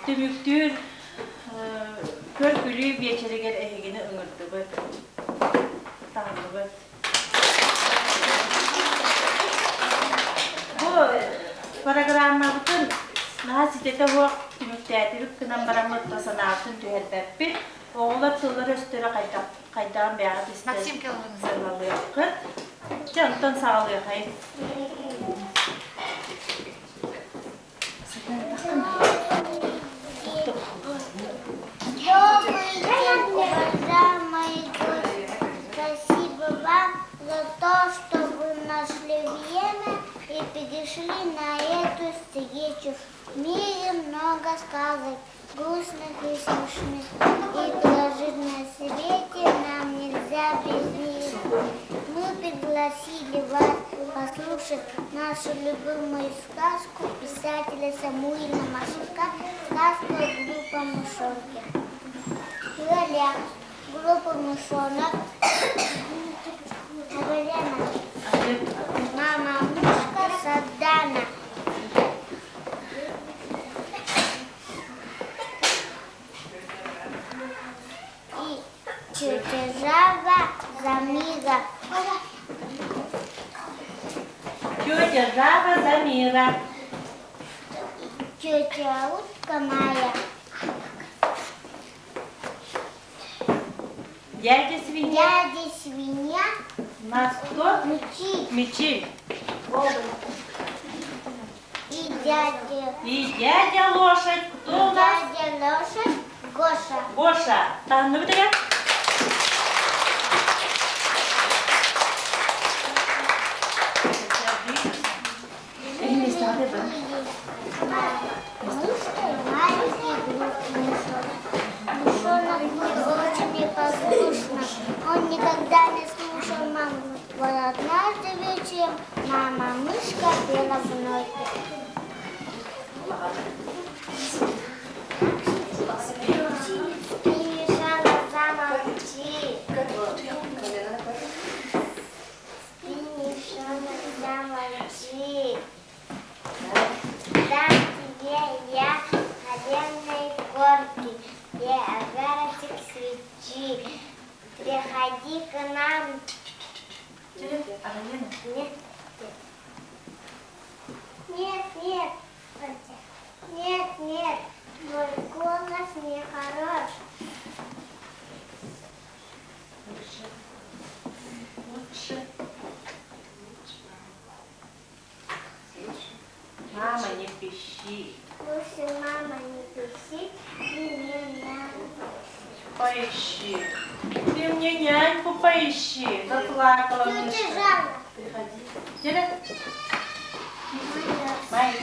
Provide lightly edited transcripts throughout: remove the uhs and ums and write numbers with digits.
tümüktür körkülü beçelegel ehegini ıngırdı bu. Tanrı bu. Bu programma bütün nasitete bu tümüktetilip kınan baramıtta sanatın tühelbeppi. Oğullar tıllar üstüne kaydan beyaz ister. Maksim Kelvin'in. Sırmalıyor kız. Canıtan sağlıyor hayır. Добрый день, уважаемые гости. Спасибо вам за то, что вы нашли время и перешли на эту встречу. В мире много сказок, грустных и смешных. И прожить на свете нам нельзя без них. Мы пригласили вас послушать нашу любимую сказку писателя Самуила Машука «Сказка группа мышонки». Галя, группа мышонок, Галена, мама мышка Садана. И тетя Жаба Замира. Тетя Жаба Замира. Тетя Утка Майя. Дядя Свинья. Дядя Свинья. Нас кто? Мечи. Мечи. И И дядя Лошадь. Кто у нас? дядя Лошадь Гоша. Гоша. А ну вот я. Мышонок был очень непослушным. Он никогда не слушал маму. Вот однажды вечером мама мышка пела вновь. Не мешала замолчи. Не мешала замолчи. Дам тебе я коленной горки и агарочек свечи. Приходи к нам. Нет, нет, нет, нет, нет, мой голос не хорош. Лучше. Мама, не пищи. Слушай, мама, не пищи, и не надо. Поищи. Ты мне няньку поищи. Заплакала Тетя мышка. Жанна. Приходи. Теля. Моя. Майя.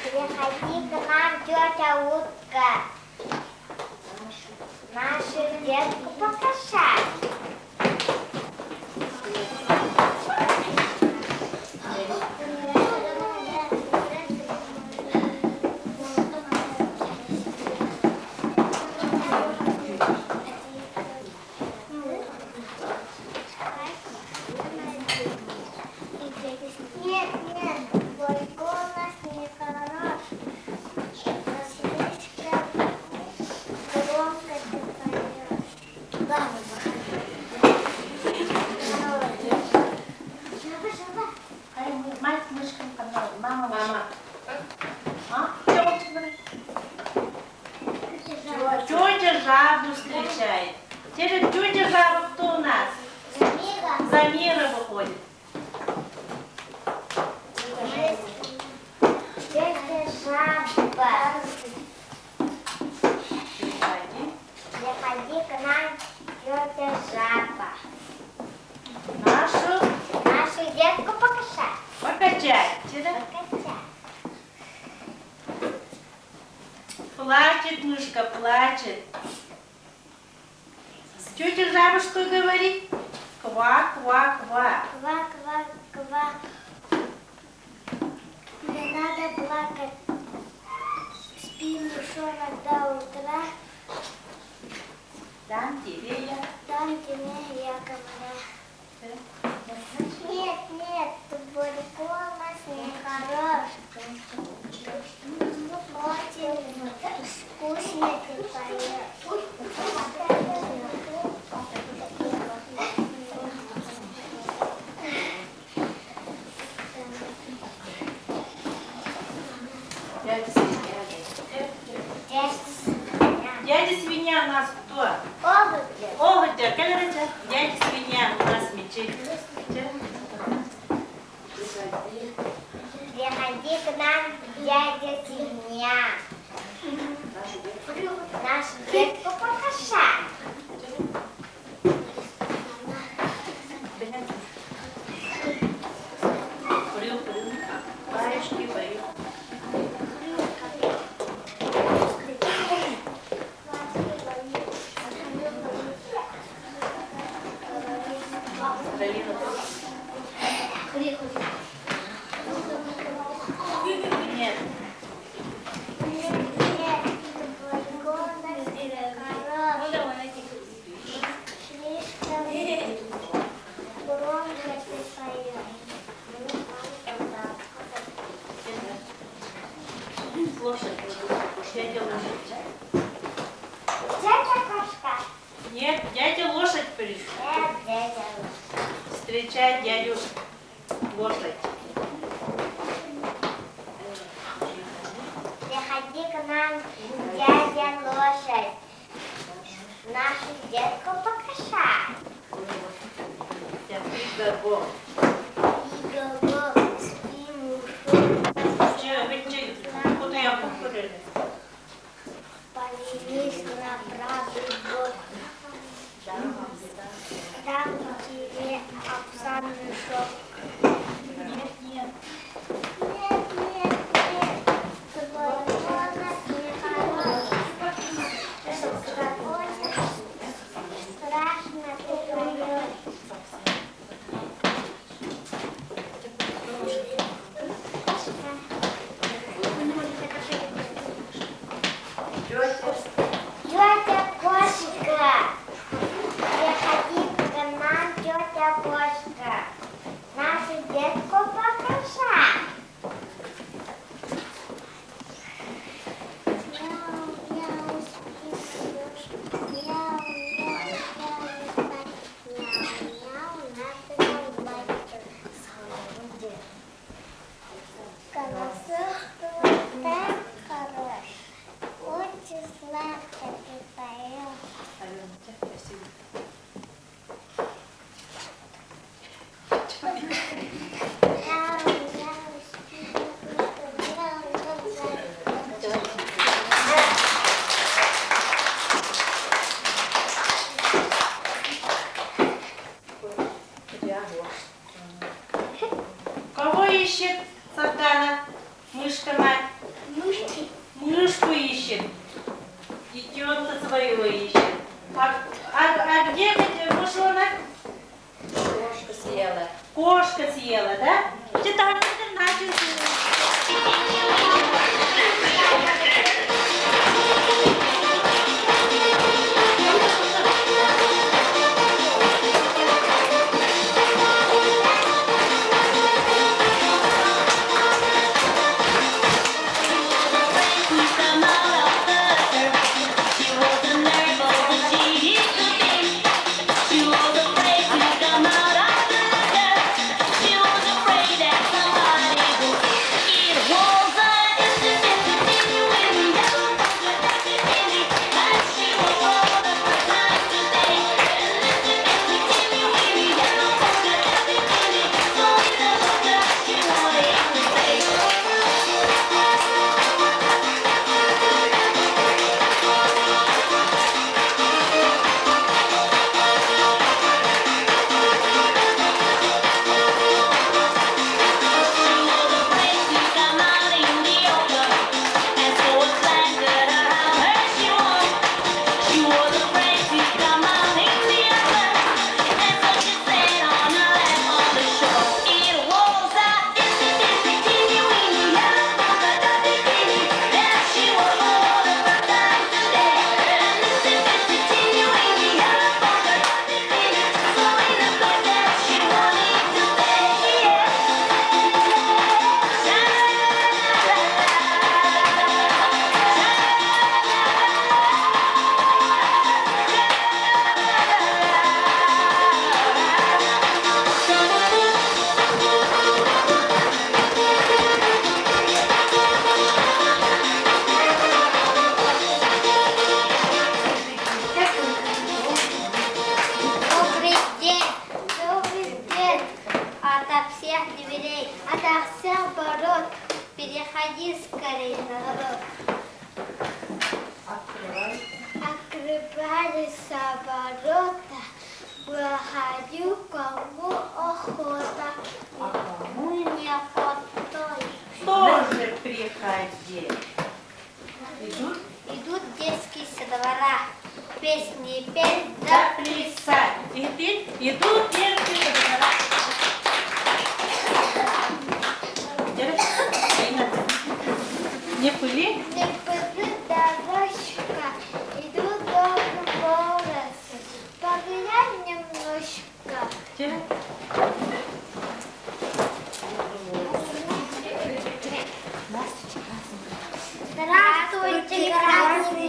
Приходи к нам, тетя Утка. Нашу детку покошать. Нет, нет, твой голос не хорош. Слишком громко ты поешь. Ладно, Мать мышка ко мне. Мама. Мама. А? Что вот говорит? Тетя Жабу встречает. Теперь тетя Жаба кто у нас? Замира выходит. Тетя Жаба. Приходи. Приходи к нам, тетя Жаба. Нашу детку покошать. Покачать. Теперь Покачать. плачет мышка, плачет. Тетя Жаба что говорит? Ква, ква, ква. Ква, ква, ква. Не надо плакать. Спи, мышонок, до утра. Дам тебе я. Дам тебе я ковра. Нет, нет, твой голос не Дядя свинья у нас кто? Овощи. Овощи, коллега. Дядя свинья у нас мечеть. Приходи к нам, дядя свинья. Наш детку покошать. Баюшки поют. Нет. Лошадь. Дядя лошадь. Дядя кошка. Нет, дядя лошадь пришел. Дядя. Встречай дядю лошадь. Приходи к нам, дядя лошадь. Нашу детку покошать. Гого. Иго, спи, мушу. Куда я покурили? Повернись на правый бок. Дам тебе овсяный мешок. Нет, нет. Нет. Твой голос нехорош. Страшно ты поешь. Тетя кошка, приходи к нам, тетя кошка, нашу детку покошать. Мяу, спи, спи, мяу, наша батюшка. Колосок так хорош, очень сладко ты поешь. Алена, тебя красиво. Кого ищет Сардана? Мышка мать. Мышки. Мышку ищет. Детенка своего ищет. А где мышонок? Кошка съела. Кошка съела, да? Где там начался? It was a всех дверей, ото всех ворот. Переходи скорей, народ. Открываются ворота, выходю, кому охота, а кому неохота. Тоже приходи. Идут Идут детские со двора, песни петь да плясать. Идут детки со двора. Не пыли? не пыли дорожка, иду долго по лесу, погулять немножко. Здравствуйте, красные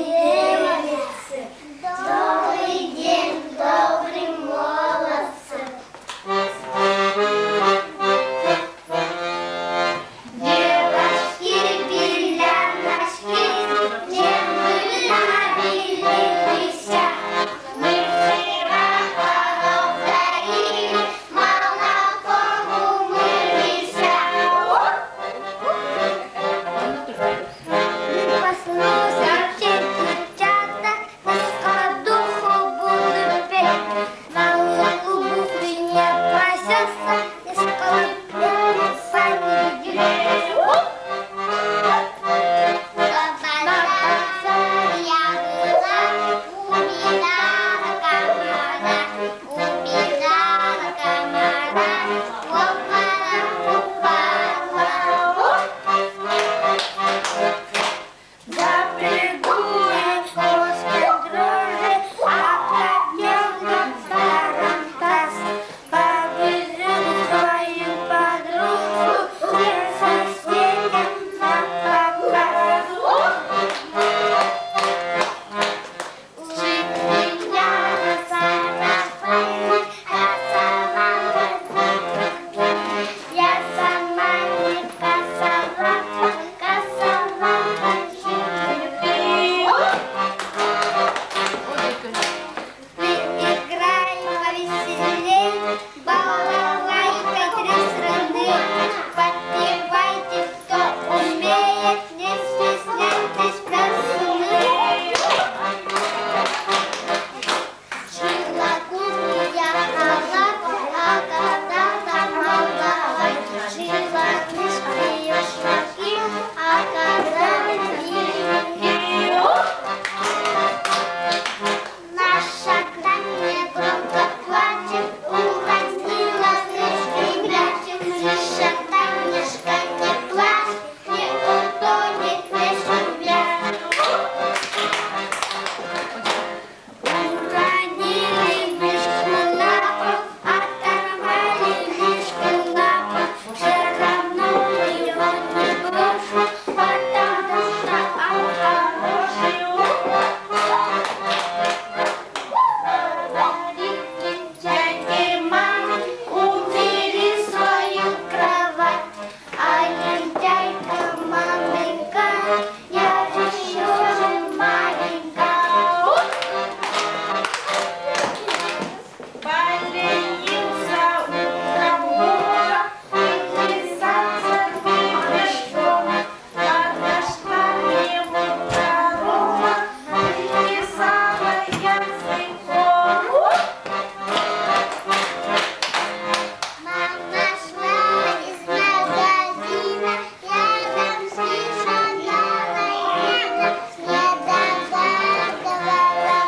девицы! Добрый день, добрые молодцы! Девочки, беляночки, не мы набились, мы вчера коров доили, молоком умылись. Послушайте, девчата, на складуху буду петь, на луку бухты не пасется, не складуху сами ведет. Я была убила комара, запрягу я кошка дрожи, отпадем на старом таз, повезем свою подружку, всем соседям на показ. Учит меня на сарафане, а сама я сама не косовата, косовата играем повеселей, балалайка три страны, подпевайте, кто умеет, не стесняйтесь красоты. Шила куртку я халат, а когда-то молодой, шила книжки и шматки, а когда-то книги. Наша грань громко плачет, уронила стрижку прячет, Миша, Танюшка, не плачь, не утонет весь пляж. Уронили мишку на пол, оторвали мишку на пол, все равно ее не брошу, потому что он хороший. Дядя, мама, убери свою кровать, а лентяйка, маменька, я еще же маленькая. Поленился утром Бога, приплясаться петушком, подошла ему корова, приплясала языком. Мама шла из магазина, рядом с Мишаной рядом, не догадывала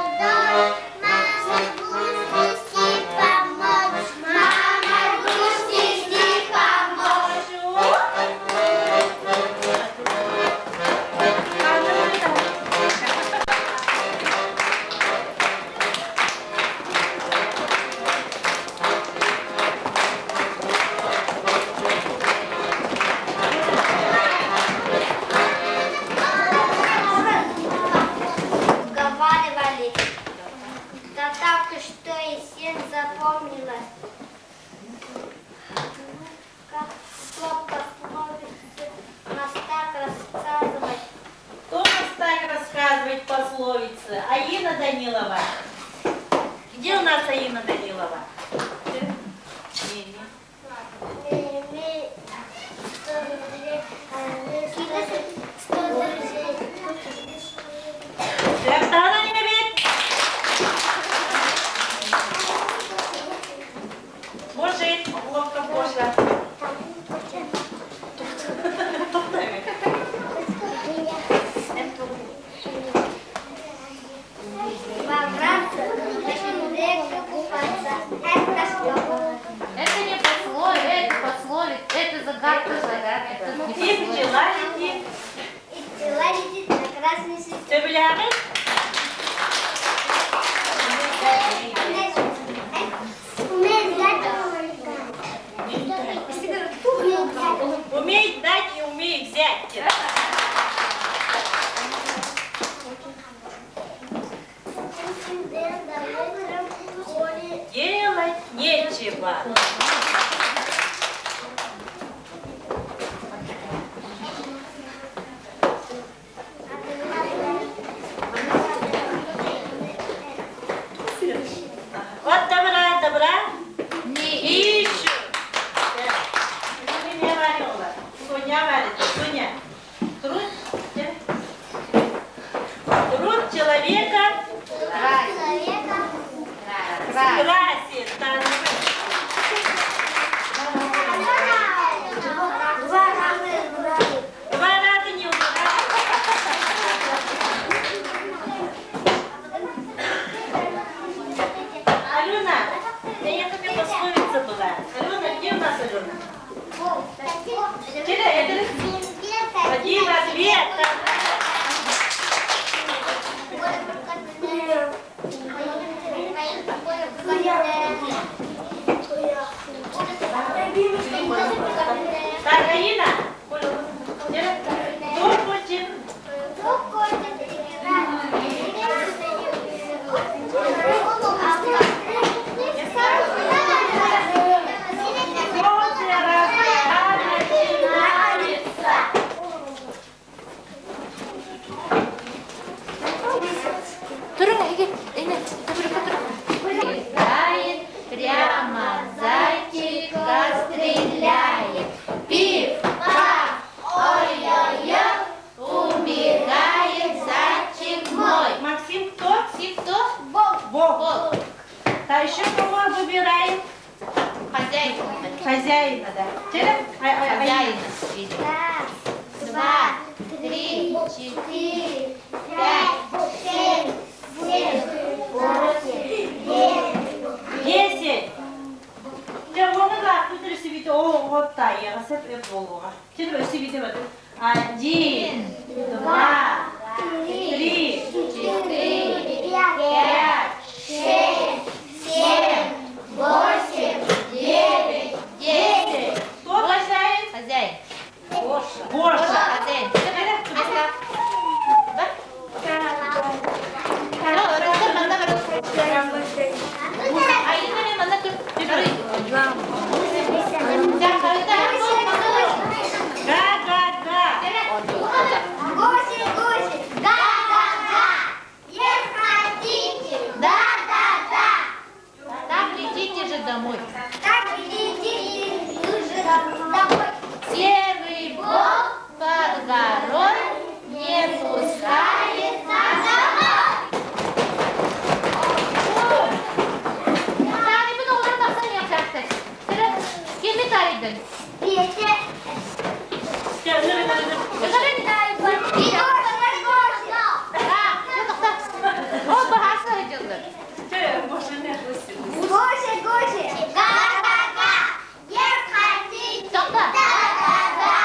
вдоль. Мама, грустись помочь, мама, грустись помочь. Уговаривали, да так и что и всем запомнилось. Как кто пословицы нас так рассказывать. Кто нас так рассказывает пословицы? Аина Данилова. Где у нас Аина Данилова? Не. Это пословие, это загадка. Это не И пословие. пчела летит. И пчела летит на красный свет. Цыпляры. Умеет дать. Умеет дать и умеет взять. Делать нечего. Вот добра Не ищу. Не варила. Суня варит. Суня. Труд человека красит. Два раза не убирать. Алена, я тебе пословица была. Алена, где у нас Алена? Один ответ. Так, Алина, кто хочет? Тұрың, әйге, әйне, летает, прямо зайчика стреляет. Пиф, паф, ой-ой-ой, убегает зайчик мой. Максим, кто? Сим кто? Бог. Волк. А еще кого выбираем? Хозяин. Хозяина, да. Хозяин. Раз, два, три, четыре, пять, семь, восемь, девять. 10. Ya bunu da ötürüsü bir de o hatta yarası hep buluğa. Şimdi ötürüsü bir de var. 1, 2, 3, 4, 5, 7, 8, 9, 10. Кто хозяин? Хозяин. Гоша. Хозяин. Место. Да? А если не надо, то Га-га-га. Гуси, гуси, га-га-га, есть хотите, да-да-да, так летите же домой. так идите уже домой. Серый бог под горой не пускает нас домой. Sen bir de onları da sen yapacaksın. Sen kimi tarıydın? Петя, Gel, dur, dur, dur. и Гоша, Ha, o bahası acıldı. Şey, boşuna ne yapıyorsun? Гоша, Гоша, га-га-га, есть хотите, Topla. да-да-да,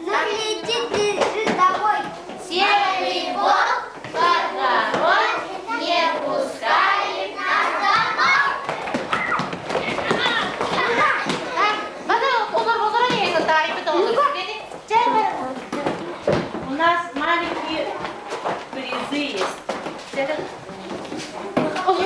ну летите же домой. Серый бог под горой не пускает нас домой. Bana olur olur ya tarifi de olur. Beni çağır. У нас маленькие призы есть. Olur.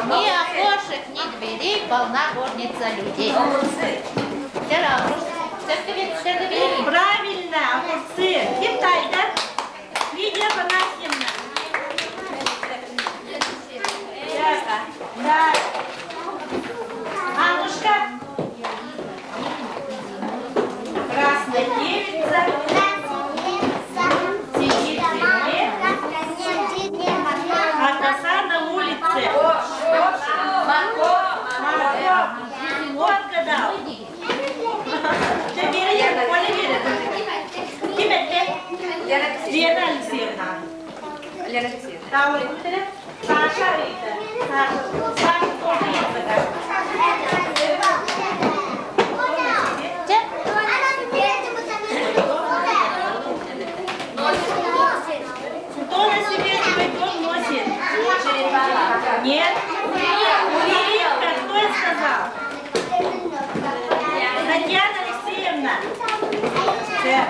Ни окошек, ни дверей, полна горница людей. Правильно, огурцы. Китай, да? Лидия Панасьевна. Да. Аннушка. Лена Алексеевна. Лена Алексеевна. Там вот это Саша Рита. Саша тоже есть загадка. Кто на себе цветок носит? Нет? Иринка, кто я сказал? Татьяна Алексеевна. Да.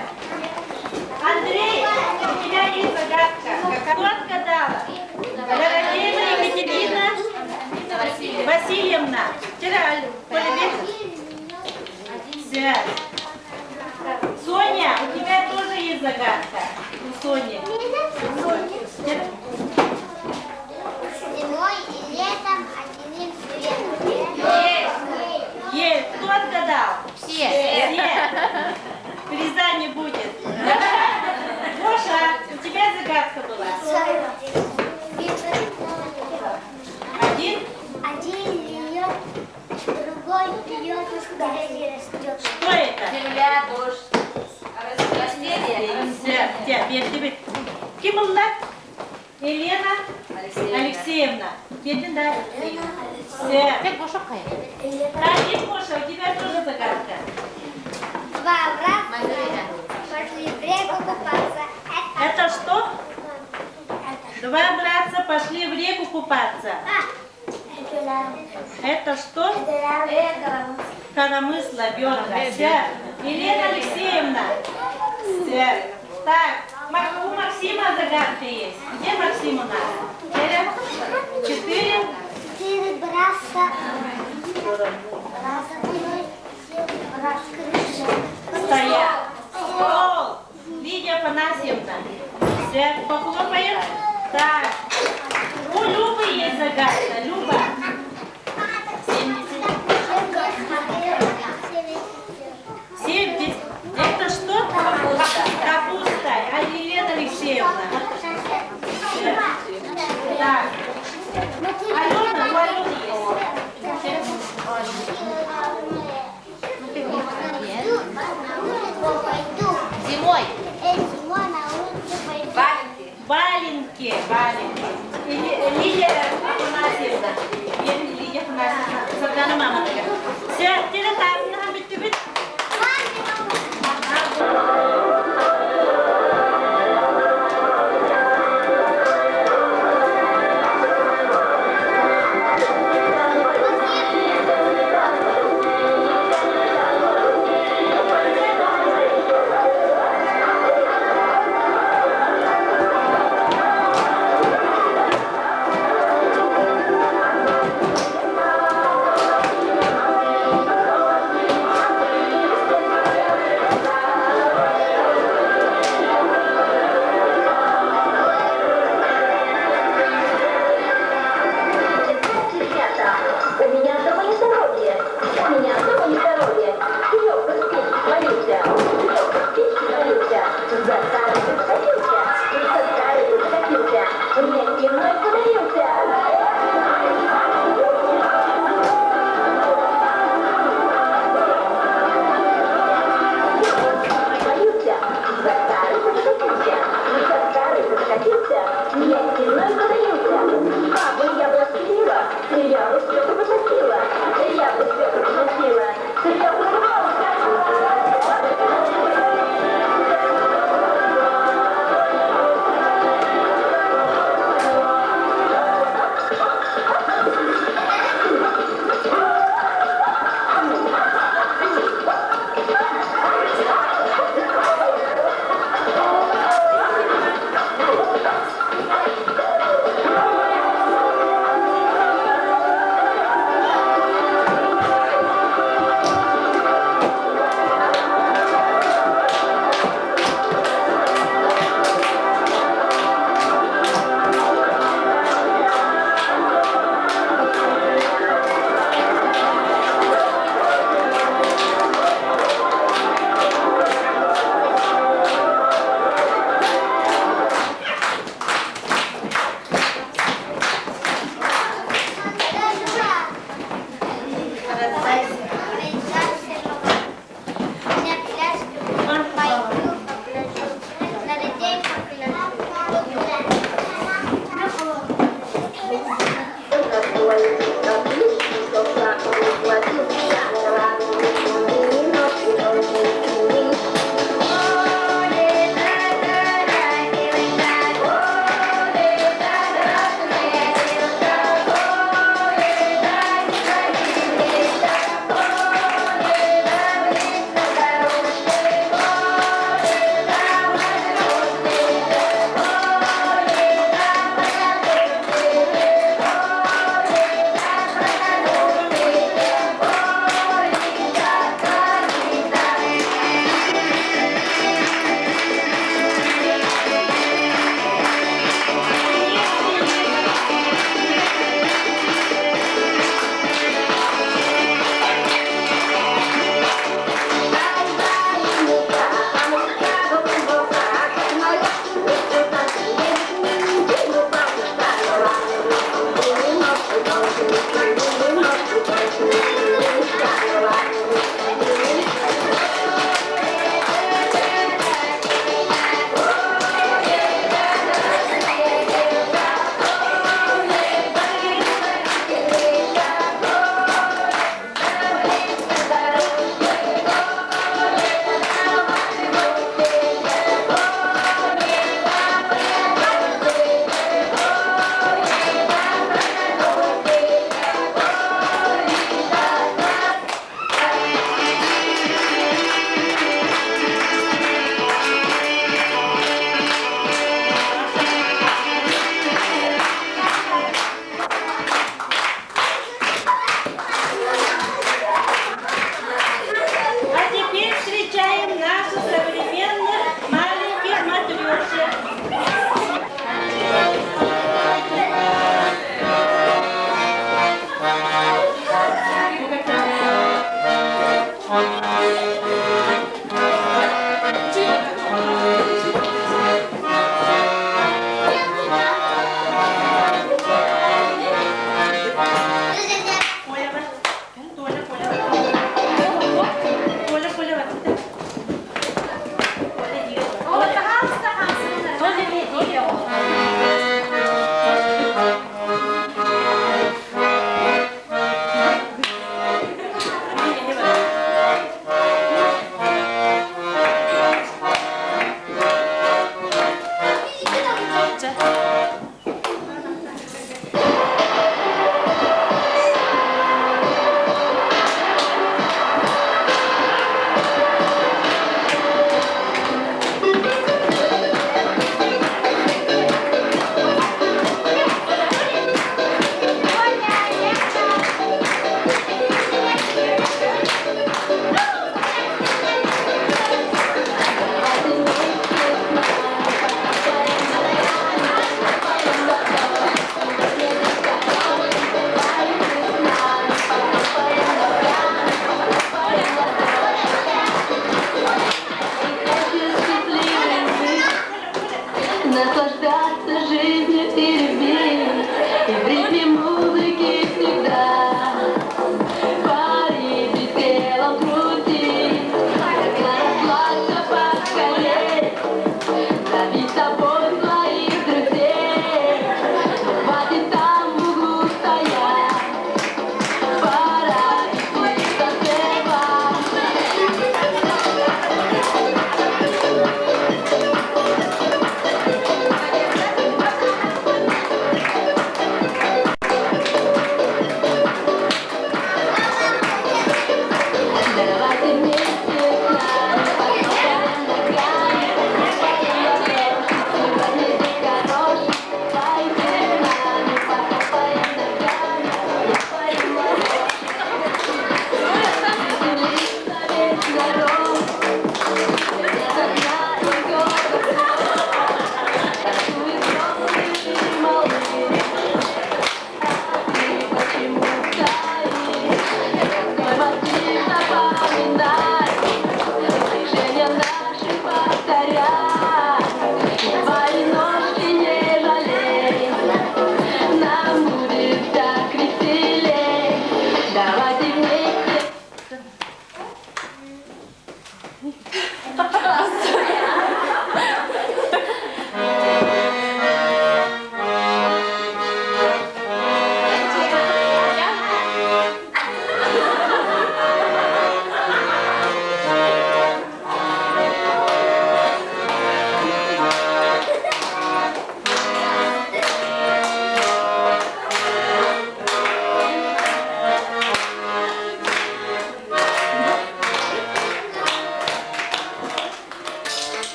Андрей, у тебя есть загадка. Кто отгадала? Дорогая Екатерина Васильевна. Вчера Все. Соня, у тебя тоже есть загадка. У Сони. Зимой и летом один свет. Есть. Кто отгадал? Все. Нет. Приза не будет. Гоша, у тебя загадка была. Один? Один льет, другой льет, и растет. Что это? Земля, дождь. Растения. Kim bunlar? Елена Алексеевна. Алексеевна. Едем дальше. Все. Теперь Гоша Кая. Так, Гоша, у тебя тоже загадка. Два брата Маргарита. пошли в реку купаться. Это что? Два братца пошли в реку купаться. Это что? Коромысла, бедра. Все. Елена Алексеевна. Все. Так, у Максима загадка есть. Где Максим у нас? 4. 4 брата. Стоят. Стол. Лидия Афанасьевна. Все, похлопаем. Так. У Любы есть загадка. Люба. 70. 70. Это что? Капуста. Капуста. А Елена Алексеевна. Так. Алена, у Алены есть. Зимой. Валенки. Лидия Афанасьевна. Лидия Афанасьевна. Сардана мама такая. Все, теперь так, бит.